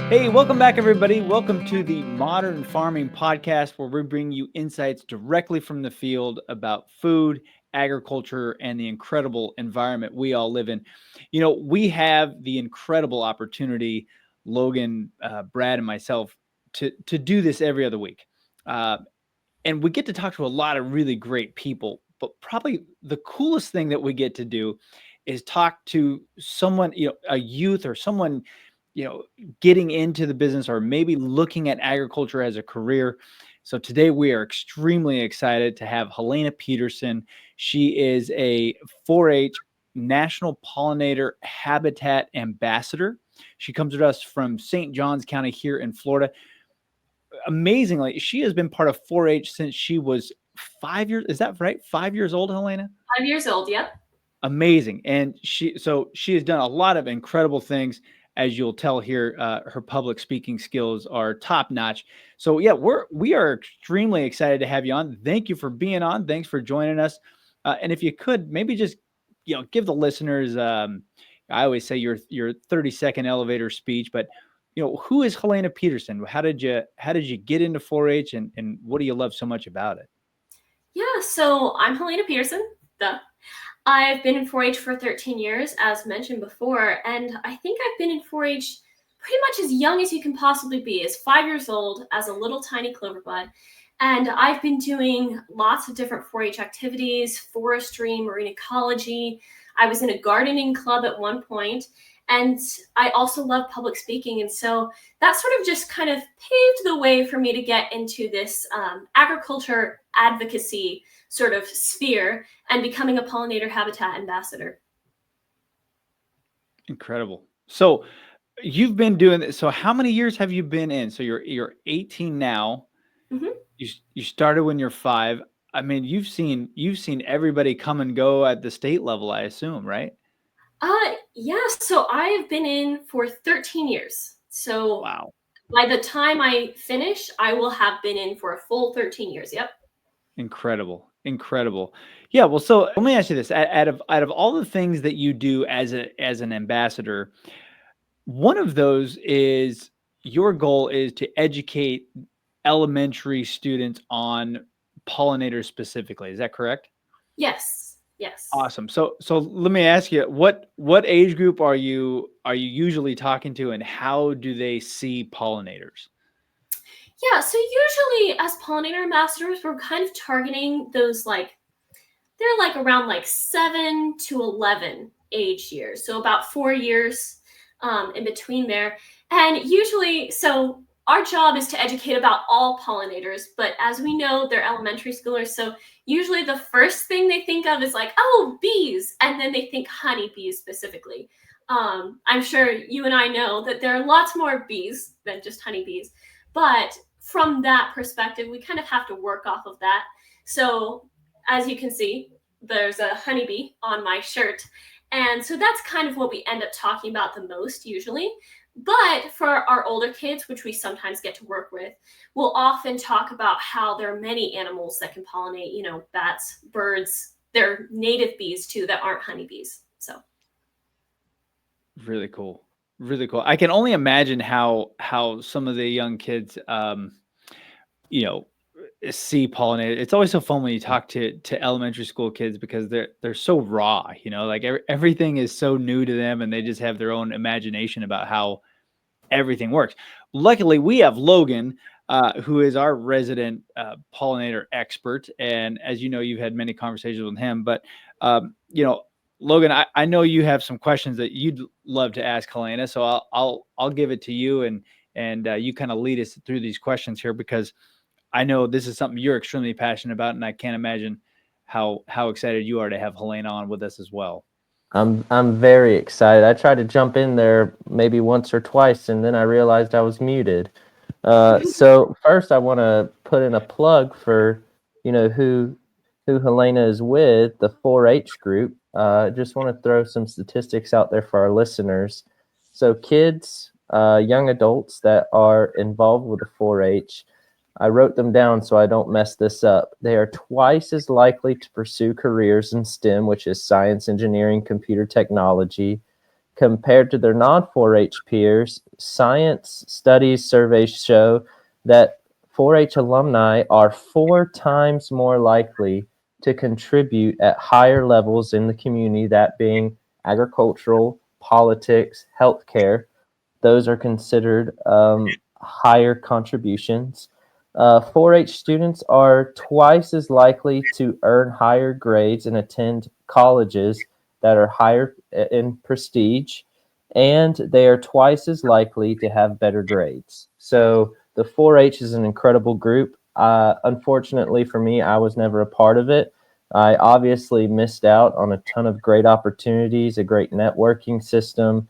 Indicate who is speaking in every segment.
Speaker 1: Hey, welcome back, everybody. Welcome to the Modern Farming Podcast, where we bring you insights directly from the field about food, agriculture, and the incredible environment we all live in. You know, we have the incredible opportunity, Logan, Brad, and myself, to do this every other week. Uh, and we get to talk to a lot of really great people. But probably the coolest thing that we get to do is talk to someone, a youth or someone, getting into the business or maybe looking at agriculture as a career. So today we are extremely excited to have Helena Peterson. She is a 4-H National Pollinator Habitat Ambassador. She comes to us from St. Johns County here in Florida. Amazingly, she has been part of 4-H since she was 5 years. Is that right? 5 years old, Helena?
Speaker 2: 5 years old, yep.
Speaker 1: Amazing. And she has done a lot of incredible things. As you'll tell here, her public speaking skills are top notch. So yeah, we are extremely excited to have you on. Thank you for being on. Thanks for joining us. And if you could maybe just give the listeners, I always say your 30-second elevator speech, but who is Helena Peterson? How did you get into 4-H, and what do you love so much about it?
Speaker 2: Yeah, so I'm Helena Peterson. Duh. I've been in 4-H for 13 years, as mentioned before, and I think I've been in 4-H pretty much as young as you can possibly be, as 5 years old, as a little tiny clover bud. And I've been doing lots of different 4-H activities, forestry, marine ecology. I was in a gardening club at one point, and I also love public speaking. And so that sort of just kind of paved the way for me to get into this agriculture advocacy sort of sphere and becoming a pollinator habitat ambassador.
Speaker 1: Incredible. So you've been doing this. So how many years have you been in? So you're 18 now.
Speaker 2: Mm-hmm.
Speaker 1: You started when you're 5. I mean, you've seen everybody come and go at the state level, I assume, right?
Speaker 2: Yeah, so I have been in for 13 years. So
Speaker 1: Wow.
Speaker 2: by the time I finish, I will have been in for a full 13 years. Yep.
Speaker 1: Incredible. Incredible. Yeah, well, so let me ask you this. Out of all the things that you do as an ambassador, one of those is your goal is to educate elementary students on pollinators specifically. Is that correct?
Speaker 2: Yes. Yes.
Speaker 1: Awesome. So let me ask you, what age group are you usually talking to, and how do they see pollinators?
Speaker 2: Yeah, so usually as pollinator ambassadors, we're kind of targeting those they're like around like 7 to 11 age years. So about 4 years in between there. And usually, so our job is to educate about all pollinators, but as we know, they're elementary schoolers. So usually the first thing they think of is like, oh, bees. And then they think honeybees specifically. I'm sure you and I know that there are lots more bees than just honeybees. But from that perspective, we kind of have to work off of that. So as you can see, there's a honeybee on my shirt. And so that's kind of what we end up talking about the most usually. But for our older kids, which we sometimes get to work with, we'll often talk about how there are many animals that can pollinate, bats, birds, they're native bees too that aren't honeybees. So
Speaker 1: Really cool. Really cool. I can only imagine how some of the young kids you know see pollinated. It's always so fun when you talk to elementary school kids because they're so raw, like everything is so new to them, and they just have their own imagination about how everything works. Luckily, we have Logan, who is our resident pollinator expert, and as you know, you've had many conversations with him. But Logan, I know you have some questions that you'd love to ask Helena, so I'll give it to you, and you kind of lead us through these questions here, because I know this is something you're extremely passionate about, and I can't imagine how excited you are to have Helena on with us as well.
Speaker 3: I'm very excited. I tried to jump in there maybe once or twice, and then I realized I was muted. So first, I want to put in a plug for who Helena is with, the 4-H group. Just want to throw some statistics out there for our listeners. So kids, young adults that are involved with the 4-H, I wrote them down so I don't mess this up. They are twice as likely to pursue careers in STEM, which is science, engineering, computer technology, compared to their non 4-H peers. Science studies surveys show that 4-H alumni are 4 times more likely to contribute at higher levels in the community, that being agricultural, politics, healthcare. Those are considered higher contributions. 4-H students are twice as likely to earn higher grades and attend colleges that are higher in prestige, and they are twice as likely to have better grades. So the 4-H is an incredible group. Unfortunately for me, I was never a part of it. I obviously missed out on a ton of great opportunities, a great networking system,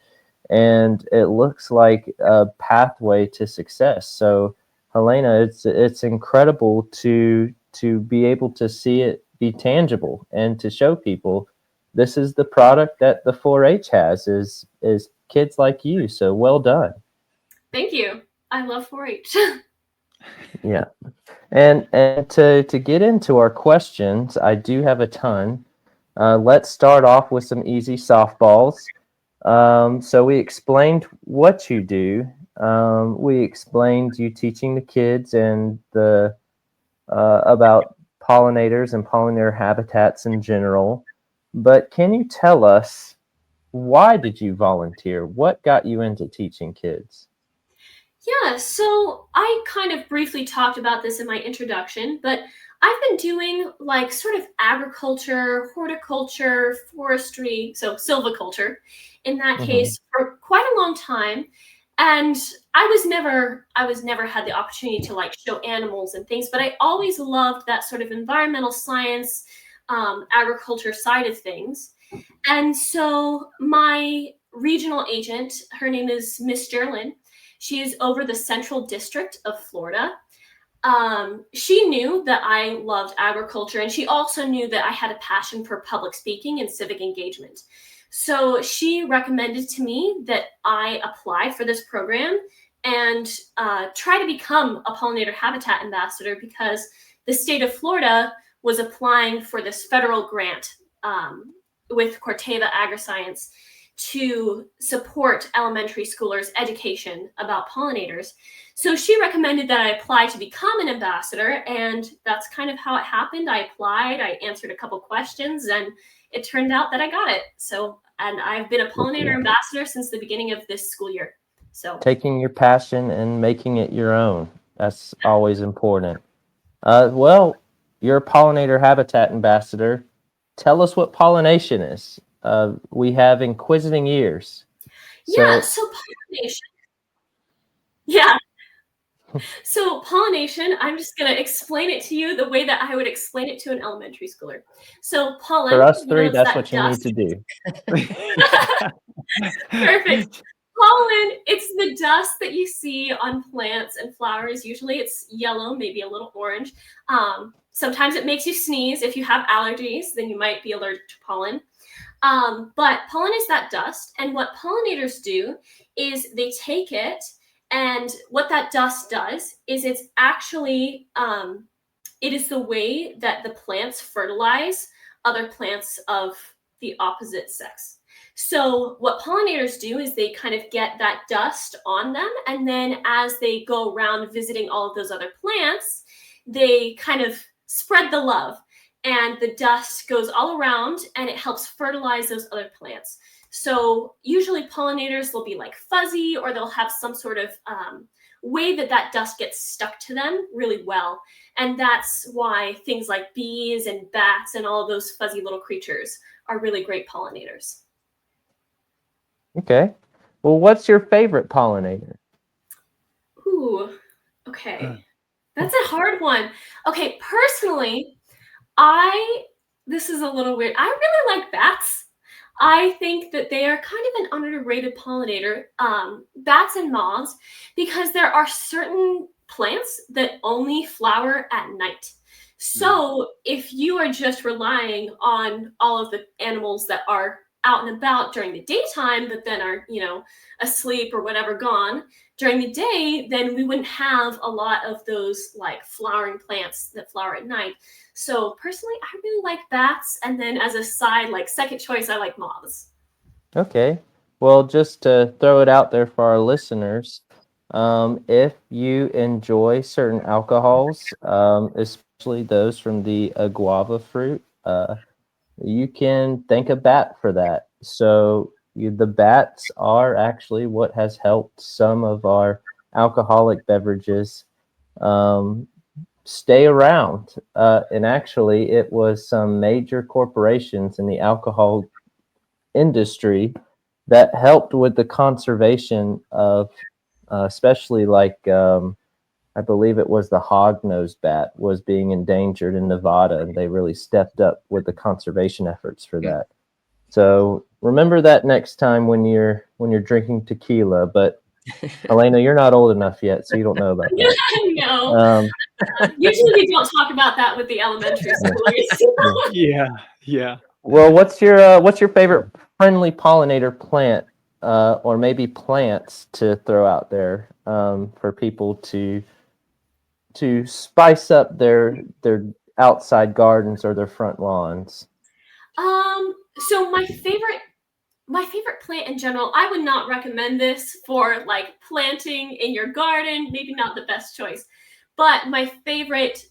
Speaker 3: and it looks like a pathway to success. So, Helena, it's incredible to be able to see it be tangible and to show people this is the product that the 4-H has is kids like you. So well done.
Speaker 2: Thank you. I love 4-H.
Speaker 3: Yeah. And to get into our questions, I do have a ton. Let's start off with some easy softballs. So we explained what you do. We explained you teaching the kids and the about pollinators and pollinator habitats in general. But can you tell us, why did you volunteer? What got you into teaching kids?
Speaker 2: Yeah, so I kind of briefly talked about this in my introduction, but I've been doing like sort of agriculture, horticulture, forestry, so silviculture in that
Speaker 3: Mm-hmm.
Speaker 2: case for quite a long time. And I was never had the opportunity to like show animals and things, but I always loved that sort of environmental science, agriculture side of things. And so my regional agent, her name is Miss Gerlin. She is over the Central District of Florida. She knew that I loved agriculture, and she also knew that I had a passion for public speaking and civic engagement. So she recommended to me that I apply for this program and try to become a pollinator habitat ambassador because the state of Florida was applying for this federal grant with Corteva Agriscience to support elementary schoolers' education about pollinators. So she recommended that I apply to become an ambassador, and that's kind of how it happened. I applied, I answered a couple questions, and it turned out that I got it. So, and I've been a pollinator ambassador since the beginning of this school year. So,
Speaker 3: Taking your passion and making it your own. That's always important. Well, you're a pollinator habitat ambassador. Tell us what pollination is. We have inquisiting ears.
Speaker 2: yeah,
Speaker 3: So,
Speaker 2: so pollination. Yeah, so pollination, I'm just going to explain it to you the way that I would explain it to an elementary schooler. So
Speaker 3: for
Speaker 2: pollen,
Speaker 3: us three,
Speaker 2: it's
Speaker 3: that's
Speaker 2: that
Speaker 3: what you need
Speaker 2: dust.
Speaker 3: to do.
Speaker 2: Perfect. Pollen, it's the dust that you see on plants and flowers. Usually it's yellow, maybe a little orange. Sometimes it makes you sneeze. If you have allergies, then you might be allergic to pollen. But pollen is that dust. And what pollinators do is they take it, and what that dust does is it's actually, it is the way that the plants fertilize other plants of the opposite sex. So, what pollinators do is they kind of get that dust on them, and then as they go around visiting all of those other plants, they kind of spread the love, and the dust goes all around and it helps fertilize those other plants. So, usually pollinators will be like fuzzy, or they'll have some sort of way that that dust gets stuck to them really well. And that's why things like bees and bats and all of those fuzzy little creatures are really great pollinators.
Speaker 3: Okay. Well, what's your favorite pollinator?
Speaker 2: Ooh, okay. That's a hard one. Okay, personally, I this is a little weird. I really like bats. I think that they are kind of an underrated pollinator, bats and moths, because there are certain plants that only flower at night. So if you are just relying on all of the animals that are out and about during the daytime, but then are, asleep or whatever, gone during the day, then we wouldn't have a lot of those like flowering plants that flower at night. So personally, I really like bats. And then as a side, like second choice, I like moths.
Speaker 3: Okay. Well, just to throw it out there for our listeners, if you enjoy certain alcohols, especially those from the guava fruit, you can thank a bat for that. So the bats are actually what has helped some of our alcoholic beverages stay around. And actually, it was some major corporations in the alcohol industry that helped with the conservation of, especially like I believe it was the hognose bat was being endangered in Nevada, and they really stepped up with the conservation efforts for that. So remember that next time when you're drinking tequila. But Helena, you're not old enough yet, so you don't know about that.
Speaker 2: No. Usually we don't talk about that with the elementary schoolers.
Speaker 1: Yeah.
Speaker 3: Well, what's your favorite friendly pollinator plant, or maybe plants to throw out there for people to spice up their outside gardens or their front lawns?
Speaker 2: So my favorite plant in general, I would not recommend this for like planting in your garden, maybe not the best choice. But my favorite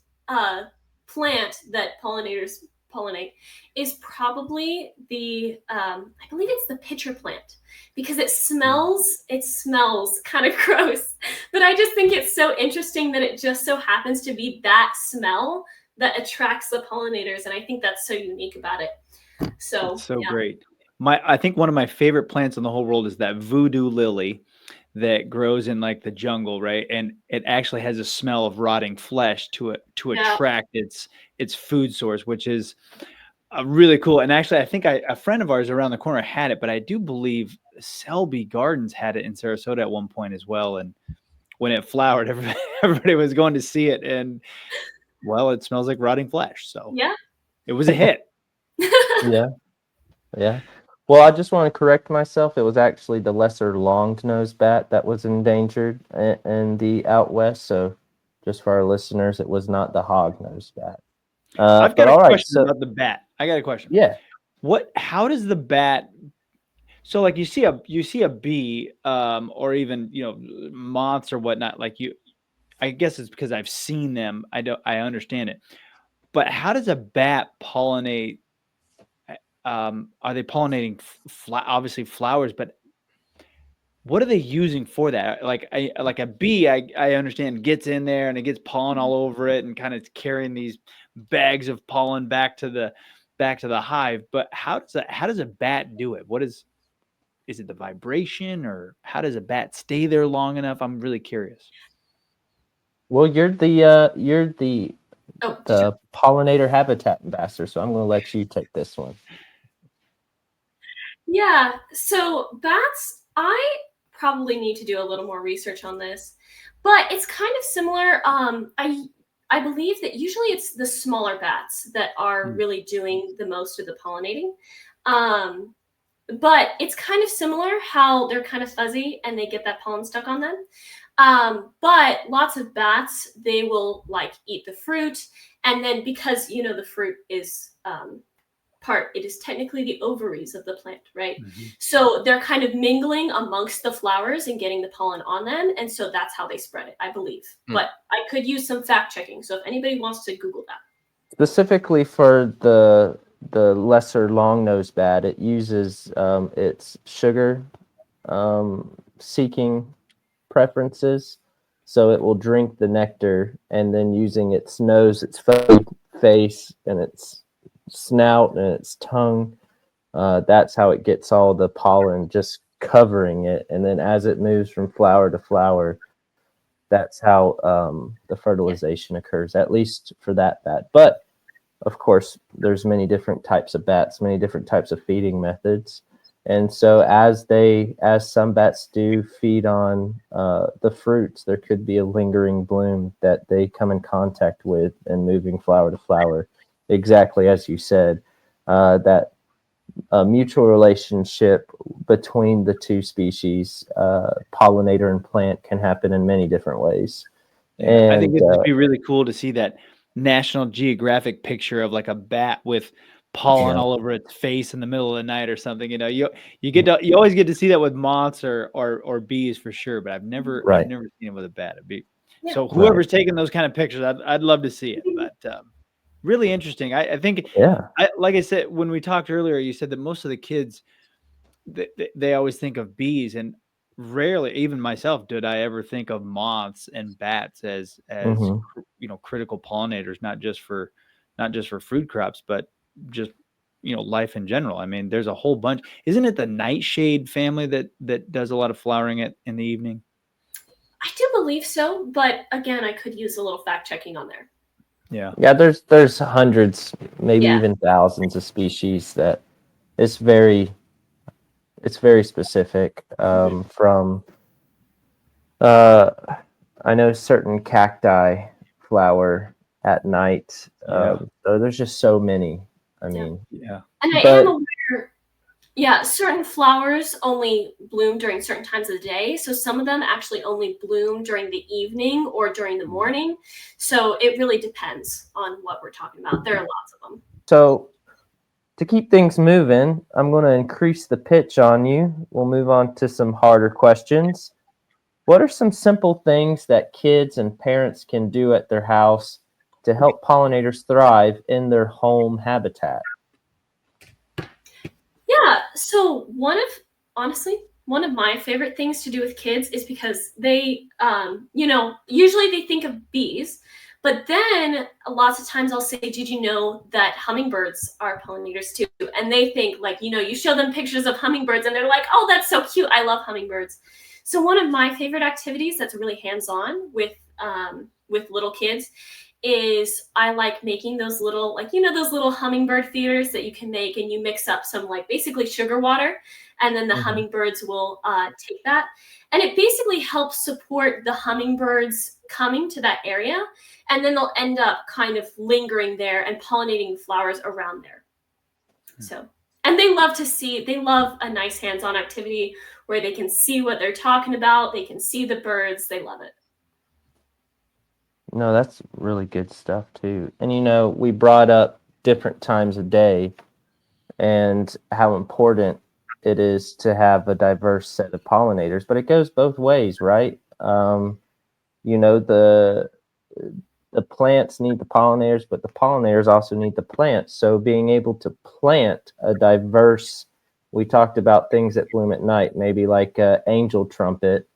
Speaker 2: plant that pollinators pollinate is probably the I believe it's the pitcher plant, because it smells kind of gross, but I just think it's so interesting that it just so happens to be that smell that attracts the pollinators, and I think that's so unique about it. So yeah.
Speaker 1: Great. I think one of my favorite plants in the whole world is that voodoo lily that grows in like the jungle, right? And it actually has a smell of rotting flesh to attract its food source, which is really cool. And actually, I think a friend of ours around the corner had it, but I do believe Selby Gardens had it in Sarasota at one point as well. And when it flowered, everybody was going to see it, and well, it smells like rotting flesh. So
Speaker 2: yeah,
Speaker 1: it was a hit.
Speaker 3: Yeah. Well, I just want to correct myself. It was actually the lesser long-nosed bat that was endangered in the out west. So just for our listeners, it was not the hog-nosed bat.
Speaker 1: I've got a question about the bat. I got a question.
Speaker 3: Yeah.
Speaker 1: How does the bat? So like you see a bee, or even moths or whatnot. Like I guess it's because I've seen them. I understand it. But how does a bat pollinate? Are they pollinating obviously flowers, but what are they using for that? Like a bee, I understand, gets in there and it gets pollen all over it and kind of carrying these bags of pollen back to the hive. But how does a bat do it? Is it the vibration, or how does a bat stay there long enough? I'm really curious.
Speaker 3: Well, you're the pollinator habitat ambassador, so I'm going to let you take this one.
Speaker 2: Yeah, so bats, I probably need to do a little more research on this, but it's kind of similar. I believe that usually it's the smaller bats that are really doing the most of the pollinating. But it's kind of similar how they're kind of fuzzy and they get that pollen stuck on them. But lots of bats, they will like eat the fruit, and then because the fruit is it is technically the ovaries of the plant, right? Mm-hmm. So they're kind of mingling amongst the flowers and getting the pollen on them, and so that's how they spread it, I believe. But I could use some fact checking, so if anybody wants to Google that. Specifically
Speaker 3: for the lesser long-nosed bat, it uses its sugar seeking preferences, so it will drink the nectar, and then using its nose, its face, and its snout and its tongue, that's how it gets all the pollen, just covering it. And then as it moves from flower to flower, that's how the fertilization occurs, at least for that bat. But of course, there's many different types of bats, many different types of feeding methods. And so as some bats do feed on the fruits, there could be a lingering bloom that they come in contact with and moving flower to flower. Exactly as you said, that mutual relationship between the two species, pollinator and plant, can happen in many different ways.
Speaker 1: Yeah, I think
Speaker 3: And
Speaker 1: it'd just be really cool to see that National Geographic picture of like a bat with pollen
Speaker 3: yeah,
Speaker 1: all over its face in the middle of the night or something. You always get to see that with moths or bees for sure, but I've
Speaker 3: right,
Speaker 1: never seen it with a bat.
Speaker 2: Yeah.
Speaker 1: So
Speaker 3: right,
Speaker 1: whoever's taking those kind of pictures, I'd love to see it. But really interesting. I think
Speaker 3: yeah,
Speaker 1: like I said when we talked earlier, you said that most of the kids they always think of bees, and rarely, even myself, did I ever think of moths and bats as
Speaker 3: hmm
Speaker 1: critical pollinators, not just for fruit crops, but just life in general. I mean, there's a whole bunch. Isn't it the nightshade family that does a lot of flowering in the evening?
Speaker 2: I do believe so, but again, I could use a little fact checking on there.
Speaker 1: Yeah,
Speaker 3: yeah. There's hundreds, maybe
Speaker 2: Yeah.
Speaker 3: even thousands of species that it's very it's very specific.
Speaker 1: Mhm.
Speaker 3: From uh, I know certain cacti flower at night.
Speaker 1: Yeah,
Speaker 3: So there's just so many. I
Speaker 2: Yeah.
Speaker 3: mean,
Speaker 1: yeah,
Speaker 2: And I am
Speaker 3: but
Speaker 2: aware, yeah, certain flowers only bloom during certain times of the day. So some of them actually only bloom during the evening or during the
Speaker 1: mhm.
Speaker 2: morning. So it really depends on what we're talking about. There are lots of them.
Speaker 3: so to keep things moving, I'm going to increase the pitch on you. We'll move on to some harder questions. What are some simple things that kids and parents can do at their house to help pollinators thrive in their home habitat?
Speaker 2: Yeah. So honestly, one of my favorite things to do with kids is because they, usually they think of bees, but then lots of times I'll say, did you know that hummingbirds are pollinators too? And they think like, you show them pictures of hummingbirds and they're like, oh, that's so cute. I love hummingbirds. So one of my favorite activities that's really hands-on with little kids is I like making those little, like, those little hummingbird feeders that you can make, and you mix up some, like, basically sugar water, and then the
Speaker 3: Mhm.
Speaker 2: hummingbirds will take that. And it basically helps support the hummingbirds coming to that area. And then they'll end up kind of lingering there and pollinating the flowers around there. So, and they love a nice hands on activity where they can see what they're talking about, they can see the birds, they love it.
Speaker 3: No, that's really good stuff too. And we brought up different times of day and how important it is to have a diverse set of pollinators, but it goes both ways, right? You know, the plants need the pollinators, but the pollinators also need the plants. So being able to plant a diverse, we talked about things that bloom at night, maybe like angel trumpet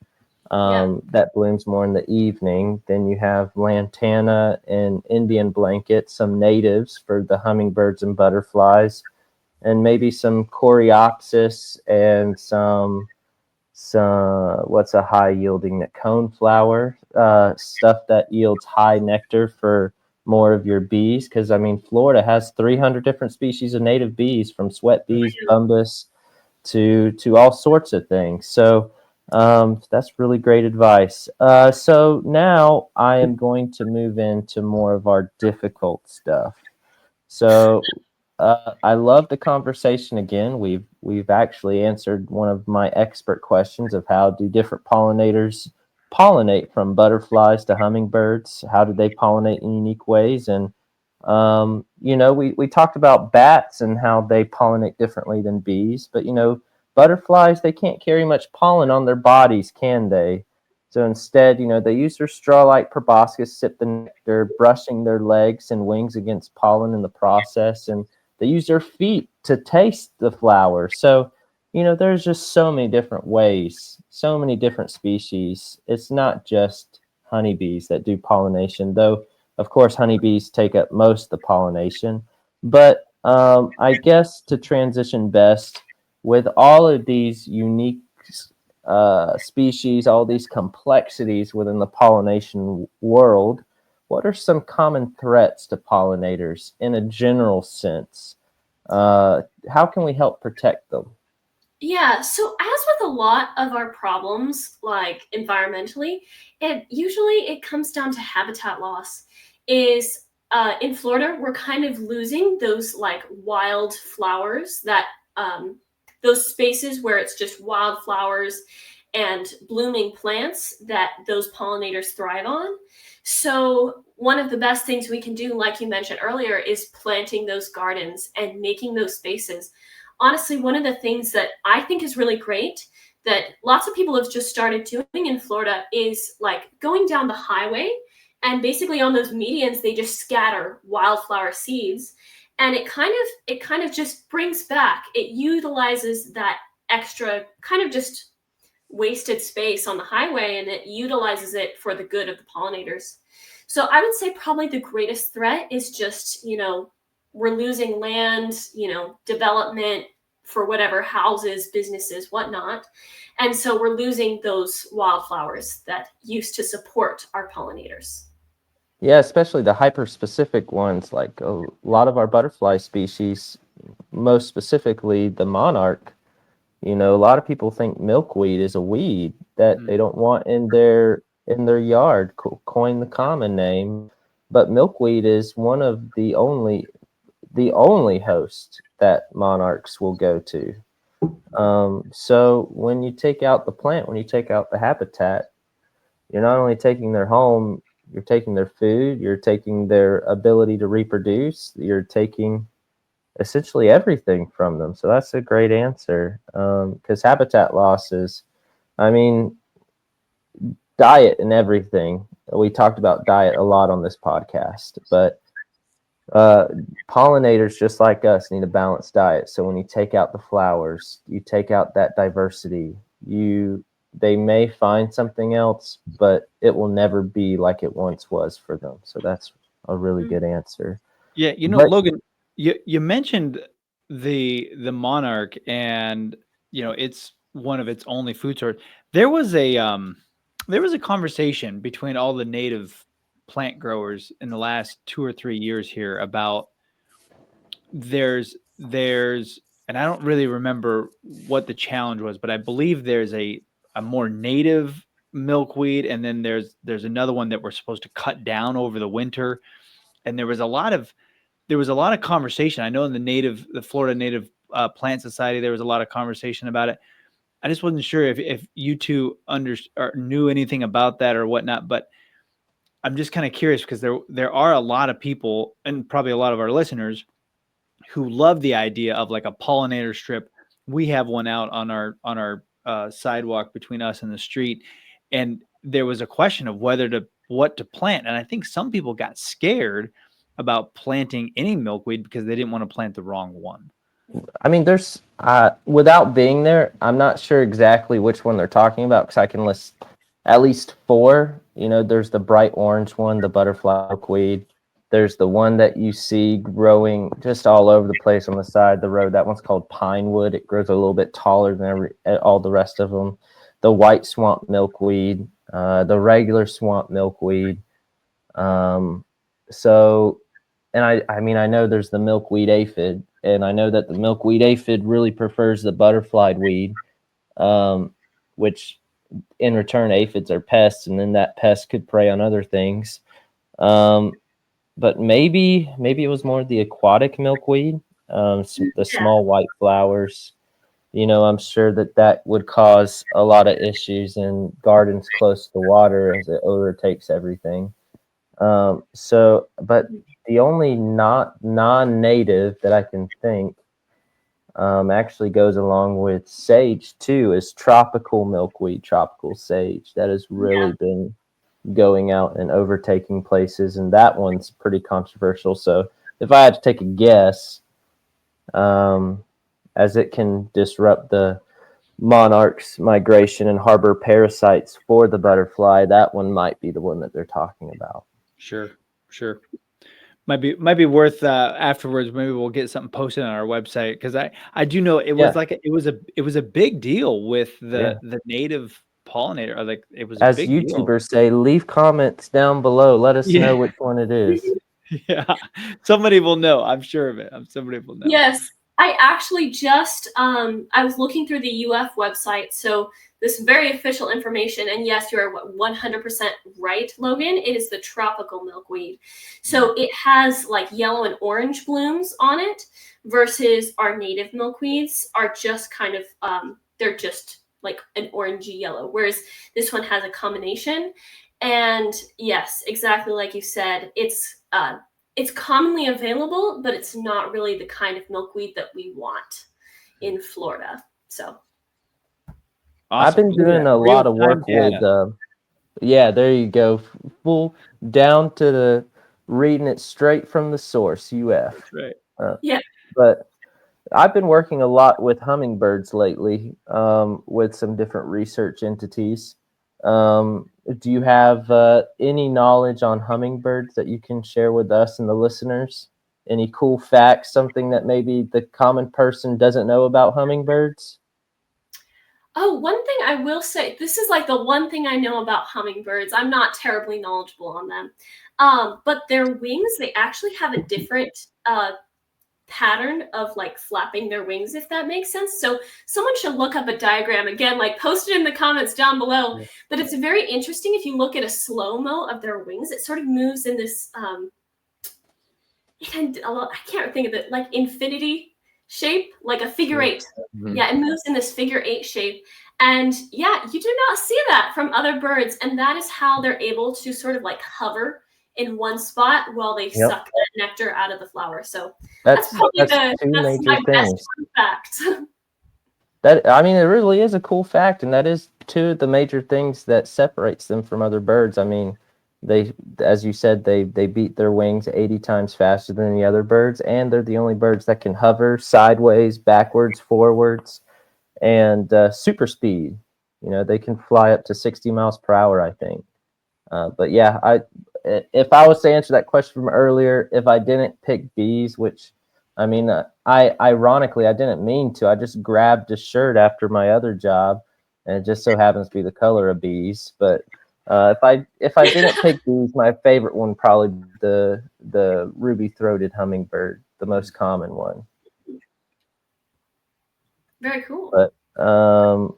Speaker 2: Yeah.
Speaker 3: that blooms more in the evening. Then you have lantana and Indian blanket, some natives for the hummingbirds and butterflies, and maybe some coreopsis and some what's a high yielding coneflower, stuff that yields high nectar for more of your bees. Because I mean, Florida has 300 different species of native bees, from sweat bees, bumbus, to all sorts of things. So that's really great advice. So now I am going to move into more of our difficult stuff. So I love the conversation again. We've actually answered one of my expert questions of how do different pollinators pollinate, from butterflies to hummingbirds. How do they pollinate in unique ways? And we talked about bats and how they pollinate differently than bees. But butterflies, they can't carry much pollen on their bodies, can they? So instead, they use their straw-like proboscis, sip the nectar, brushing their legs and wings against pollen in the process, and they use their feet to taste the flower. So, there's just so many different ways, so many different species. It's not just honeybees that do pollination, though, of course, honeybees take up most of the pollination. But I guess to transition best, with all of these unique species, all these complexities within the pollination world, what are some common threats to pollinators in a general sense? How can we help protect them?
Speaker 2: Yeah, so as with a lot of our problems, like environmentally, it comes down to habitat loss. Is In Florida, we're kind of losing those like wild flowers that those spaces where it's just wildflowers and blooming plants that those pollinators thrive on. So one of the best things we can do, like you mentioned earlier, is planting those gardens and making those spaces. Honestly, one of the things that I think is really great that lots of people have just started doing in Florida is like going down the highway, and basically on those medians they just scatter wildflower seeds, and it kind of just brings back, it utilizes that extra kind of just wasted space on the highway, and it utilizes it for the good of the pollinators. So I would say probably the greatest threat is just, we're losing land, development for whatever, houses, businesses, whatnot. And so we're losing those wildflowers that used to support our pollinators.
Speaker 3: Yeah, especially the hyper-specific ones, like a lot of our butterfly species, most specifically the monarch. A lot of people think milkweed is a weed that they don't want in their yard, coin the common name. But milkweed is one of the only host that monarchs will go to. So when you take out the plant, when you take out the habitat, you're not only taking their home, you're taking their food, you're taking their ability to reproduce, you're taking essentially everything from them. So that's a great answer. Because habitat losses, I mean, diet and everything. We talked about diet a lot on this podcast, but pollinators, just like us, need a balanced diet. So when you take out the flowers, you take out that diversity, they may find something else, but it will never be like it once was for them. So that's a really good answer.
Speaker 1: Yeah, Logan, you mentioned the monarch, and it's one of its only food source. There was a conversation between all the native plant growers in the last 2 or 3 years here about there's and I don't really remember what the challenge was, but I believe there's a more native milkweed, and then there's another one that we're supposed to cut down over the winter. And there was a lot of conversation. I know in the Florida Native Plant Society, there was a lot of conversation about it. I just wasn't sure if you two knew anything about that or whatnot, but I'm just kind of curious because there are a lot of people, and probably a lot of our listeners, who love the idea of like a pollinator strip. We have one out on our sidewalk between us and the street, and there was a question of what to plant, and I think some people got scared about planting any milkweed because they didn't want to plant the wrong one.
Speaker 3: I mean, there's without being there, I'm not sure exactly which one they're talking about, because I can list at least 4. There's the bright orange one, the butterfly milkweed. There's the one that you see growing just all over the place on the side of the road. That one's called pinewood. It grows a little bit taller than all the rest of them. The white swamp milkweed, the regular swamp milkweed. So, and I mean, I know there's the milkweed aphid, and I know that the milkweed aphid really prefers the butterfly weed, which in return, aphids are pests, and then that pest could prey on other things. But maybe it was more the aquatic milkweed, the small white flowers. I'm sure that would cause a lot of issues in gardens close to water, as it overtakes everything. But the only non-native that I can think actually goes along with sage too is tropical milkweed, tropical sage. That has really been going out and overtaking places, and that one's pretty controversial. So if I had to take a guess, as it can disrupt the monarch's migration and harbor parasites for the butterfly, that one might be the one that they're talking about.
Speaker 1: Sure. Might be worth afterwards. Maybe we'll get something posted on our website, because I do know it was it was a big deal with the native pollinator. Like, it was
Speaker 3: as
Speaker 1: a big
Speaker 3: YouTubers say, leave comments down below. Let us know which one it is.
Speaker 1: Yeah, somebody will know. I'm sure of it. Somebody will know.
Speaker 2: Yes, I actually just I was looking through the UF website, so this very official information, and yes, you're 100% right, Logan. It is the tropical milkweed. So it has like yellow and orange blooms on it, versus our native milkweeds are just kind of they're just like an orangey yellow, whereas this one has a combination. And yes, exactly like you said, it's commonly available, but it's not really the kind of milkweed that we want in Florida. So
Speaker 3: I've
Speaker 1: Awesome.
Speaker 3: been
Speaker 1: Look at
Speaker 3: doing
Speaker 1: that.
Speaker 3: a lot of
Speaker 1: Real-time
Speaker 3: work with,
Speaker 1: data.
Speaker 3: yeah, there you go. Full down to the reading it straight from the source, UF.
Speaker 1: That's right.
Speaker 2: yeah.
Speaker 3: But I've been working a lot with hummingbirds lately, with some different research entities. Do you have any knowledge on hummingbirds that you can share with us and the listeners? Any cool facts, something that maybe the common person doesn't know about hummingbirds?
Speaker 2: Oh, one thing I will say, this is like the one thing I know about hummingbirds. I'm not terribly knowledgeable on them. But their wings, they actually have a different pattern of like flapping their wings, if that makes sense. So someone should look up a diagram again, like post it in the comments down below.
Speaker 1: Yeah.
Speaker 2: But it's very interesting. If you look at a slow-mo of their wings, it sort of moves in this I can't think of it, like infinity shape, like a figure eight.
Speaker 1: Mhm.
Speaker 2: Yeah, it moves in this figure eight shape. And yeah, you do not see that from other birds. And that is how they're able to sort of like hover in one spot while they
Speaker 3: Yep.
Speaker 2: suck that nectar out of the flower. So
Speaker 3: That's
Speaker 2: probably
Speaker 3: two
Speaker 2: that's
Speaker 3: major
Speaker 2: my best
Speaker 3: things.
Speaker 2: fun fact.
Speaker 3: That, I mean, it really is a cool fact, and that is two of the major things that separates them from other birds. I mean, they, as you said, they beat their wings 80 times faster than the other birds, and they're the only birds that can hover sideways, backwards, forwards, and super speed. You know, they can fly up to 60 miles per hour, I think. But yeah, if I was to answer that question from earlier, if I didn't pick bees, which I mean, I ironically I didn't mean to. I just grabbed a shirt after my other job, and it just so happens to be the color of bees. But if I didn't pick bees, my favorite one probably the ruby-throated hummingbird, the most common one.
Speaker 2: Very cool.
Speaker 3: But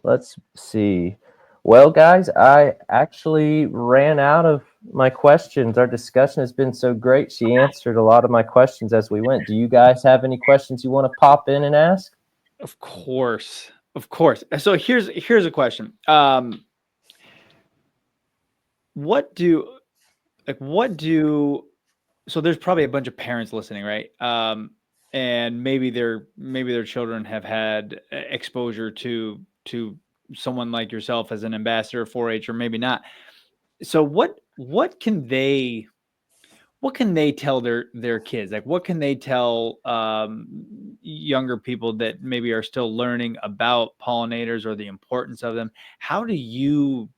Speaker 3: let's see. Well, guys, I actually ran out of my questions. Our discussion has been so great. She answered a lot of my questions as we went. Do you guys have any questions you want to pop in and ask?
Speaker 1: Of course. Of course. So here's a question. What do so there's probably a bunch of parents listening, right? And maybe their children have had exposure to someone like yourself as an ambassador of 4-H, or maybe not. So what can they tell their kids? Like, what can they tell younger people that maybe are still learning about pollinators or the importance of them? How do you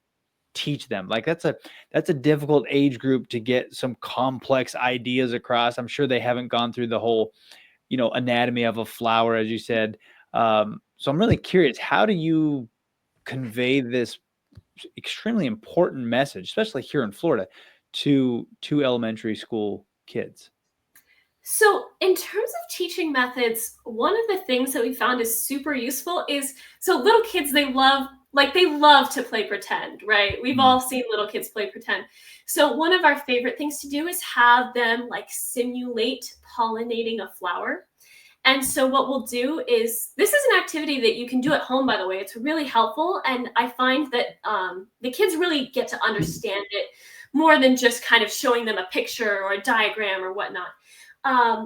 Speaker 1: teach them? Like, that's a difficult age group to get some complex ideas across. I'm sure they haven't gone through the whole, anatomy of a flower, as you said. So I'm really curious, how do you convey this extremely important message, especially here in Florida, to elementary school kids?
Speaker 2: So, in terms of teaching methods, one of the things that we found is super useful is, so little kids, they love to play pretend, right? We've all seen little kids play pretend. So, one of our favorite things to do is have them like simulate pollinating a flower. And so, what we'll do is, this is an activity that you can do at home, by the way. It's really helpful. And I find that the kids really get to understand it more than just kind of showing them a picture or a diagram or whatnot.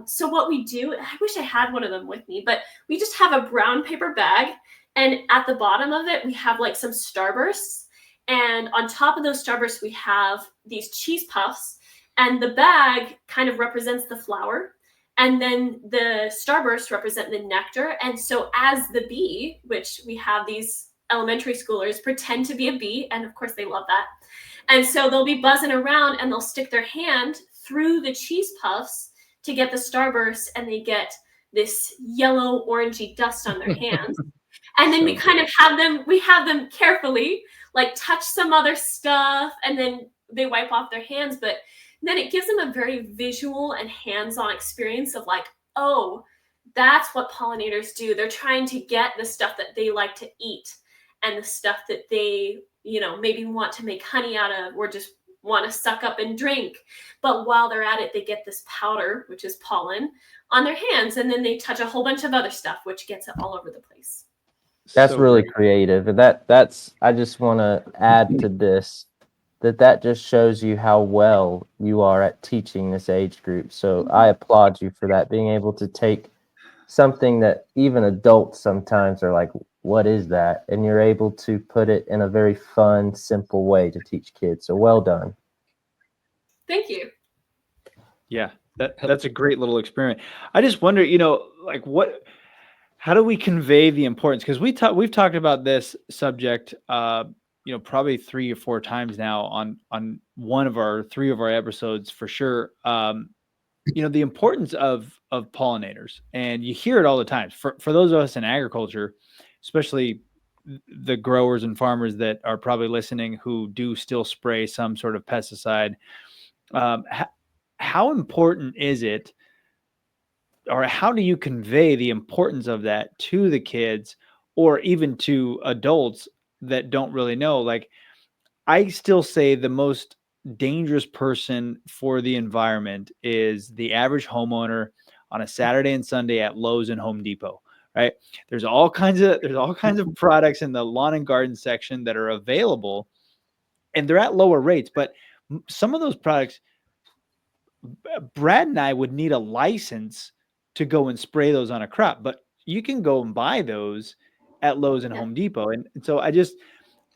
Speaker 2: So what we do, I wish I had one of them with me, but we just have a brown paper bag, and at the bottom of it, we have like some starbursts. And on top of those starbursts, we have these cheese puffs, and the bag kind of represents the flower. And then the starbursts represent the nectar. And so as the bee, which we have these elementary schoolers pretend to be a bee, and of course they love that. And so they'll be buzzing around and they'll stick their hand through the cheese puffs to get the starburst, and they get this yellow orangey dust on their hands. And then we kind of have them carefully like touch some other stuff, and then they wipe off their hands. But then it gives them a very visual and hands-on experience of like, oh, that's what pollinators do. They're trying to get the stuff that they like to eat and the stuff that they, maybe want to make honey out of or just want to suck up and drink. But while they're at it, they get this powder, which is pollen, on their hands, and then they touch a whole bunch of other stuff, which gets it all over the place.
Speaker 3: That's
Speaker 1: So
Speaker 3: really
Speaker 1: great.
Speaker 3: creative. And that's I just want to add to this that just shows you how well you are at teaching this age group. So I applaud you for that, being able to take something that even adults sometimes are like, what is that? And you're able to put it in a very fun, simple way to teach kids. So well done.
Speaker 2: Thank you.
Speaker 1: Yeah, that's a great little experiment. I just wonder, like how do we convey the importance? Because we've talked about this subject, probably 3 or 4 times now on one of our 3 of our episodes for sure. The importance of pollinators, and you hear it all the time. For those of us in agriculture, especially the growers and farmers that are probably listening who do still spray some sort of pesticide, how important is it, or how do you convey the importance of that to the kids or even to adults that don't really know? Like, I still say the most dangerous person for the environment is the average homeowner on a Saturday and Sunday at Lowe's and Home Depot, right? There's all kinds of products in the lawn and garden section that are available, and they're at lower rates, but some of those products, Brad and I would need a license to go and spray those on a crop, but you can go and buy those at Lowe's and
Speaker 2: Yeah.
Speaker 1: Home Depot. And so I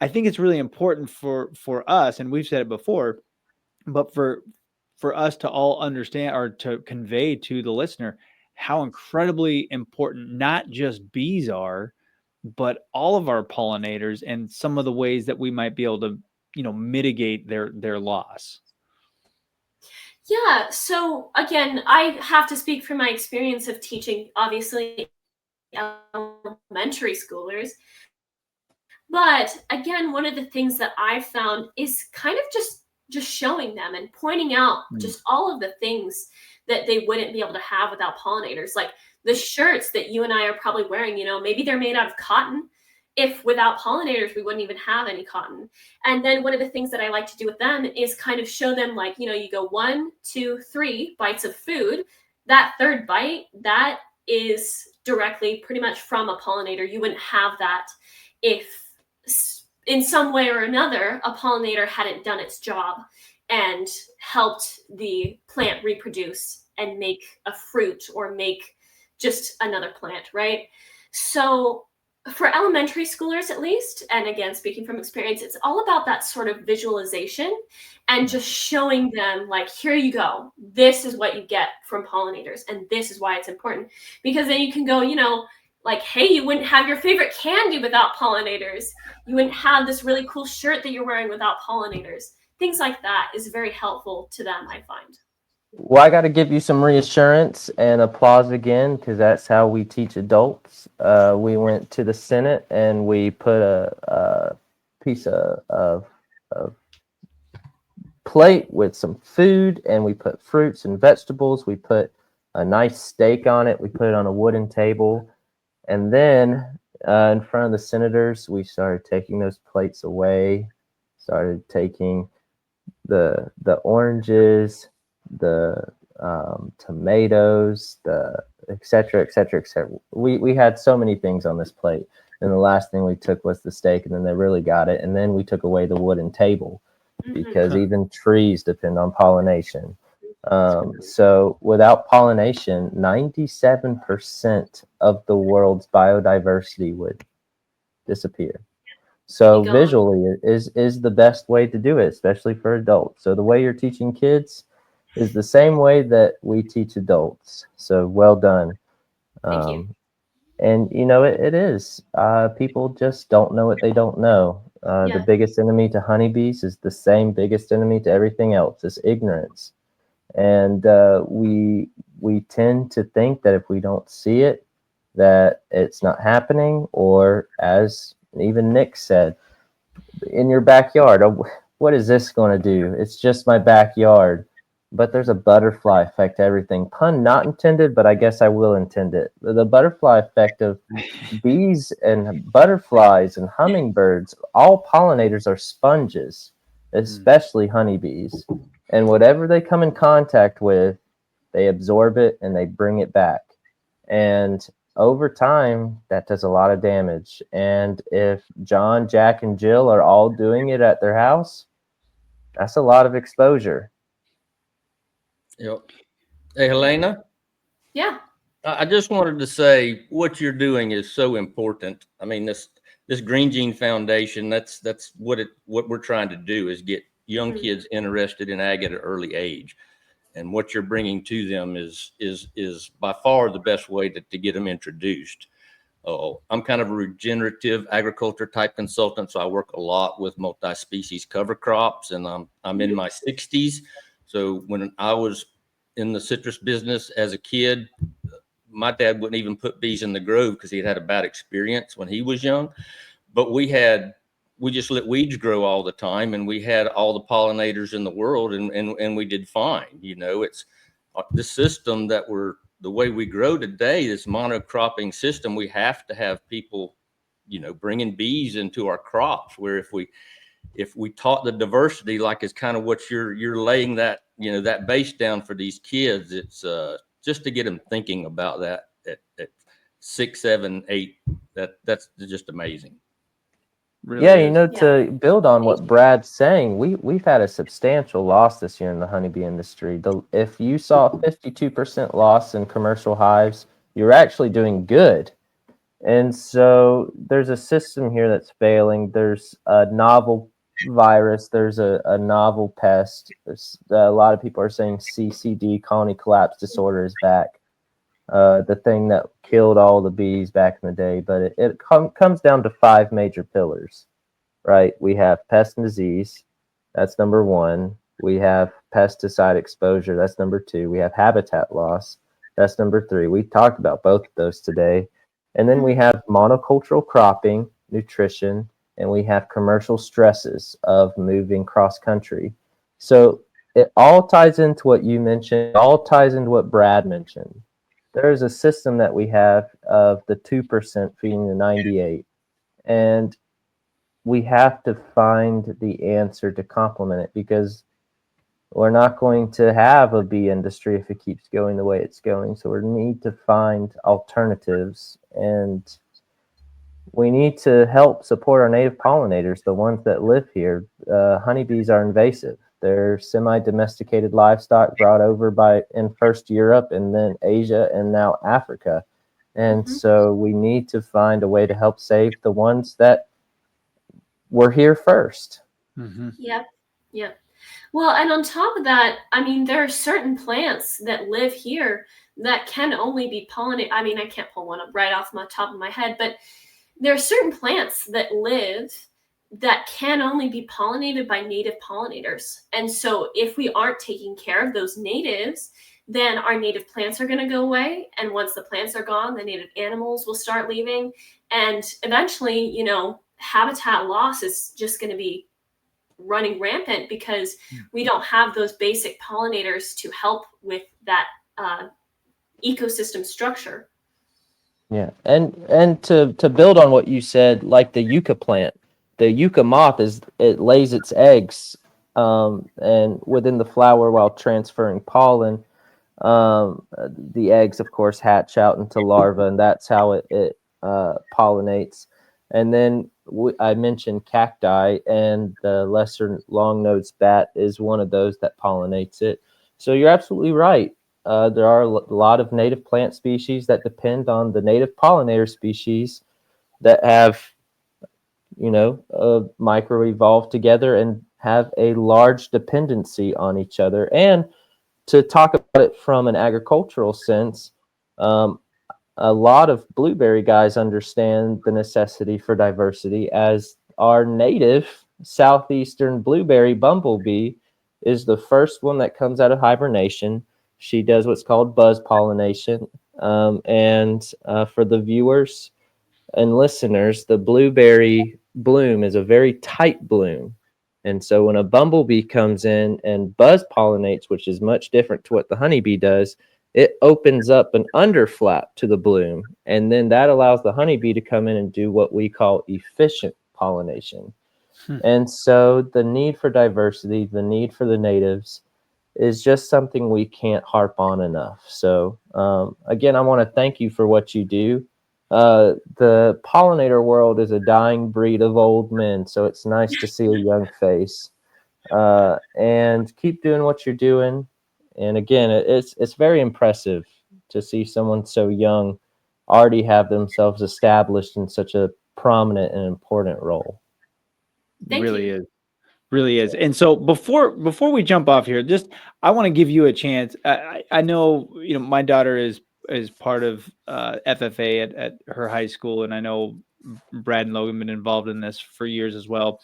Speaker 1: think it's really important for us, and we've said it before, but for us to all understand or to convey to the listener how incredibly important not just bees are, but all of our pollinators and some of the ways that we might be able to, mitigate their loss.
Speaker 2: Yeah, so again, I have to speak from my experience of teaching, obviously, elementary schoolers. But again, one of the things that I've found is kind of just showing them and pointing out
Speaker 1: Mm.
Speaker 2: just all of the things that they wouldn't be able to have without pollinators. Like the shirts that you and I are probably wearing, maybe they're made out of cotton. If without pollinators, we wouldn't even have any cotton. And then one of the things that I like to do with them is kind of show them, like, you go 1, 2, 3 bites of food. That third bite, that is directly pretty much from a pollinator. You wouldn't have that if in some way or another a pollinator hadn't done its job and helped the plant reproduce and make a fruit or make just another plant, right? So for elementary schoolers, at least, and again, speaking from experience, it's all about that sort of visualization and just showing them, like, here you go, this is what you get from pollinators and this is why it's important. Because then you can go, like, hey, you wouldn't have your favorite candy without pollinators. You wouldn't have this really cool shirt that you're wearing without pollinators. Things like that is very helpful to them, I find.
Speaker 3: Well, I got to give you some reassurance and applause again, because that's how we teach adults. We went to the Senate and we put a piece of plate with some food, and we put fruits and vegetables. We put a nice steak on it. We put it on a wooden table. And then in front of the senators, we started taking those plates away, started taking the oranges, the tomatoes, the et cetera, et cetera, et cetera. We had so many things on this plate. And the last thing we took was the steak, and then they really got it. And then we took away the wooden table, because even trees depend on pollination. So without pollination, 97% of the world's biodiversity would disappear. So visually is the best way to do it, especially for adults. So the way you're teaching kids is the same way that we teach adults. So well done.
Speaker 2: Thank you.
Speaker 3: And it is. People just don't know what they don't know.
Speaker 2: Yeah.
Speaker 3: The biggest enemy to honeybees is the same biggest enemy to everything else. It's ignorance. And we tend to think that if we don't see it, that it's not happening. Or, as even Nick said, in your backyard, oh, what is this going to do? It's just my backyard. but there's a butterfly effect to everything. Pun not intended, but I guess I will intend it. The butterfly effect of bees and butterflies and hummingbirds, all pollinators are sponges, especially honeybees. And whatever they come in contact with, they absorb it and they bring it back. And over time, that does a lot of damage. And if John, Jack, and Jill are all doing it at their house, that's a lot of exposure.
Speaker 4: Yep. Hey, Helena,
Speaker 2: Yeah.
Speaker 4: I just wanted to say what you're doing is so important. I mean, this Green Gene Foundation, that's what we're trying to do is get young kids interested in ag at an early age. And what you're bringing to them is by far the best way to get them introduced. I'm kind of a regenerative agriculture type consultant, so I work a lot with multi-species cover crops, and I'm in my 60s. So when I was in the citrus business as a kid, my dad wouldn't even put bees in the grove because he had a bad experience when he was young. But we just let weeds grow all the time, and we had all the pollinators in the world, and we did fine. You know, it's the system the way we grow today, this monocropping system. We have to have people, bringing bees into our crops. Where if we taught the diversity, like it's kind of what you're laying that that base down for these kids, it's just to get them thinking about that at 6, 7, 8. That's just amazing.
Speaker 1: Really
Speaker 3: Yeah,
Speaker 1: is.
Speaker 3: to build on what Brad's saying, we've had a substantial loss this year in the honeybee industry. If you saw 52% loss in commercial hives, you're actually doing good. And so there's a system here that's failing. There's a novel virus. There's a novel pest. A lot of people are saying CCD, colony collapse disorder, is back. The thing that killed all the bees back in the day. But it comes down to 5 major pillars, right? We have pest and disease. That's number 1. We have pesticide exposure. That's number 2. We have habitat loss. That's number 3. We talked about both of those today. And then we have monocultural cropping, nutrition, and we have commercial stresses of moving cross country. So it all ties into what you mentioned, it all ties into what Brad mentioned. There's a system that we have of the 2% feeding the 98. And we have to find the answer to complement it, because we're not going to have a bee industry if it keeps going the way it's going. So we need to find alternatives, and we need to help support our native pollinators, the ones that live here. Honeybees are invasive. They're semi-domesticated livestock brought over in first Europe and then Asia and now Africa. And so we need to find a way to help save the ones that were here first.
Speaker 2: Yep. Well, and on top of that, I mean, there are certain plants that live here that can only be pollinated. I mean, I can't pull one up right off the top of my head, but there are certain plants that live that can only be pollinated by native pollinators. And so if we aren't taking care of those natives, then our native plants are going to go away. And once the plants are gone, the native animals will start leaving. And eventually, habitat loss is just going to be running rampant because we don't have those basic pollinators to help with that ecosystem structure.
Speaker 3: Yeah, and to build on what you said, like the yucca plant, the yucca moth it lays its eggs and within the flower while transferring pollen. The eggs, of course, hatch out into larvae, and that's how it pollinates. And then I mentioned cacti, and the lesser long-nosed bat is one of those that pollinates it. So you're absolutely right. There are a lot of native plant species that depend on the native pollinator species that have, micro-evolved together and have a large dependency on each other. And to talk about it from an agricultural sense, a lot of blueberry guys understand the necessity for diversity, as our native southeastern blueberry bumblebee is the first one that comes out of hibernation. She does what's called buzz pollination. And for the viewers and listeners, the blueberry bloom is a very tight bloom. And so when a bumblebee comes in and buzz pollinates, which is much different to what the honeybee does, it opens up an underflap to the bloom. And then that allows the honeybee to come in and do what we call efficient pollination. And so the need for diversity, the need for the natives is just something we can't harp on enough. So again, I want to thank you for what you do. The pollinator world is a dying breed of old men, so it's nice to see a young face. And keep doing what you're doing. And again, it's very impressive to see someone so young already have themselves established in such a prominent and important role.
Speaker 2: Thank
Speaker 1: Really
Speaker 2: you.
Speaker 1: is. Really is. And so before we jump off here, just I want to give you a chance. I know, you know, my daughter is part of FFA at her high school, and I know Brad and Logan have been involved in this for years as well.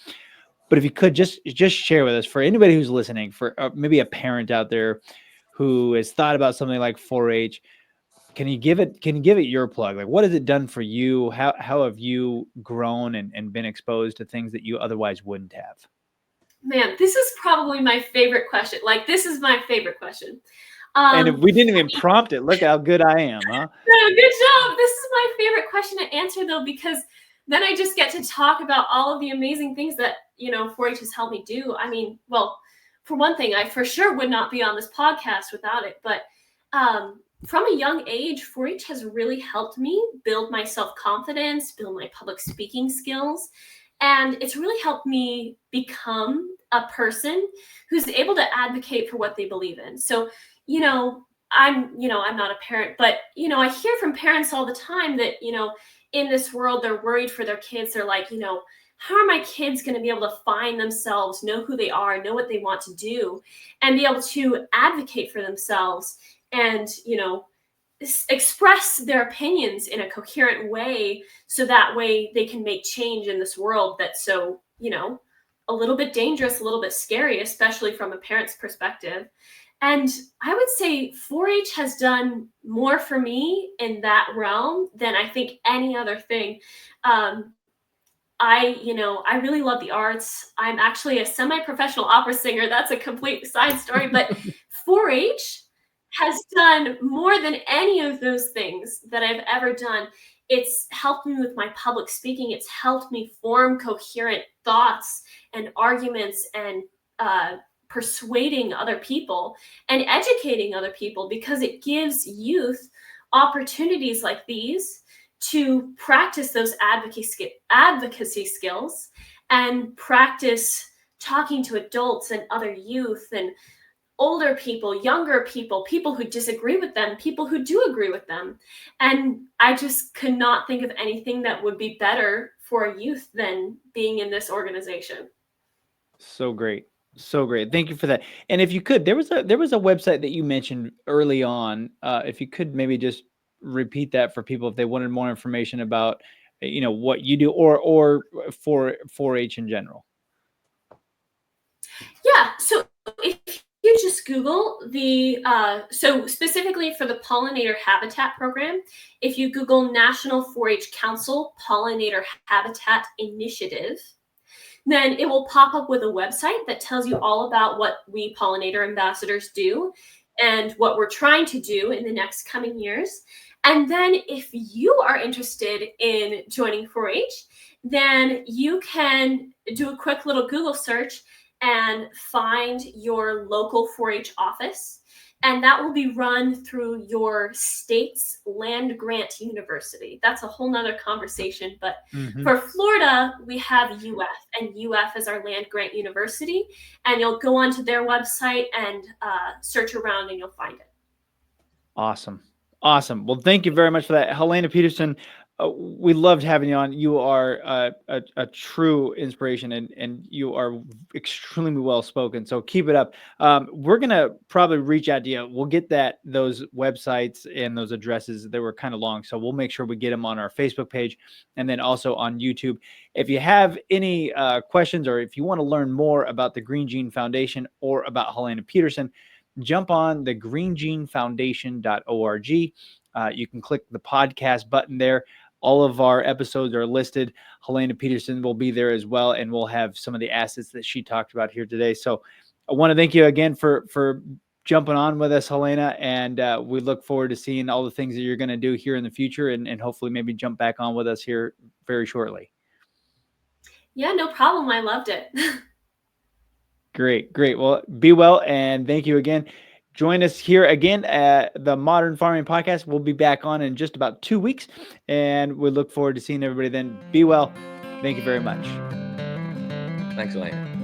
Speaker 1: But if you could just share with us, for anybody who's listening, for maybe a parent out there who has thought about something like 4-H, can you give it your plug? Like, what has it done for you? How have you grown and been exposed to things that you otherwise wouldn't have?
Speaker 2: Man, this is probably my favorite question. Like, this is my favorite question.
Speaker 1: And if we didn't even prompt it, look how good I am, huh?
Speaker 2: No, good job. This is my favorite question to answer, though, because then I just get to talk about all of the amazing things that, you know, 4-H has helped me do. I mean, well, for one thing, I for sure would not be on this podcast without it. But from a young age, 4-H has really helped me build my self-confidence, build my public speaking skills. And it's really helped me become a person who's able to advocate for what they believe in. So, you know, I'm not a parent, but, you know, I hear from parents all the time that, you know, in this world, they're worried for their kids. They're like, you know, how are my kids going to be able to find themselves, know who they are, know what they want to do, and be able to advocate for themselves and, you know, express their opinions in a coherent way, so that way they can make change in this world that's so, you know, a little bit dangerous, a little bit scary, especially from a parent's perspective. And I would say 4-H has done more for me in that realm than I think any other thing. I really love the arts. I'm actually a semi-professional opera singer. That's a complete side story, but 4-H has done more than any of those things that I've ever done. It's helped me with my public speaking. It's helped me form coherent thoughts and arguments and persuading other people and educating other people, because it gives youth opportunities like these to practice those advocacy skills and practice talking to adults and other youth and older people, younger people, people who disagree with them, people who do agree with them. And I just could not think of anything that would be better for youth than being in this organization.
Speaker 1: So great. So great. Thank you for that. And if you could, there was a website that you mentioned early on. If you could maybe just repeat that for people if they wanted more information about, you know, what you do or for 4-H in general.
Speaker 2: Yeah. So if you just Google so specifically for the Pollinator Habitat Program, if you Google National 4-H Council Pollinator Habitat Initiative, then it will pop up with a website that tells you all about what we Pollinator Ambassadors do and what we're trying to do in the next coming years. And then if you are interested in joining 4-H, then you can do a quick little Google search and find your local 4-H office. And that will be run through your state's land grant university. That's a whole nother conversation. But for Florida, we have UF, and UF is our land grant university. And you'll go onto their website and search around and you'll find it.
Speaker 1: Awesome. Awesome. Well, thank you very much for that. Helena Peterson, we loved having you on. You are a true inspiration, and you are extremely well spoken. So keep it up. We're going to probably reach out to you. We'll get those websites and those addresses. They were kind of long, so we'll make sure we get them on our Facebook page and then also on YouTube. If you have any questions, or if you want to learn more about the Green Gene Foundation or about Helena Peterson, jump on the greengenefoundation.org. You can click the podcast button there. All of our episodes are listed. Helena Peterson will be there as well, and we'll have some of the assets that she talked about here today. So I want to thank you again for jumping on with us, Helena, and we look forward to seeing all the things that you're going to do here in the future, and hopefully maybe jump back on with us here very shortly.
Speaker 2: Yeah, no problem. I loved it.
Speaker 1: Great. Well, be well, and thank you again. Join us here again at the Modern Farming Podcast. We'll be back on in just about 2 weeks, and we look forward to seeing everybody then. Be well. Thank you very much.
Speaker 4: Thanks, Elena.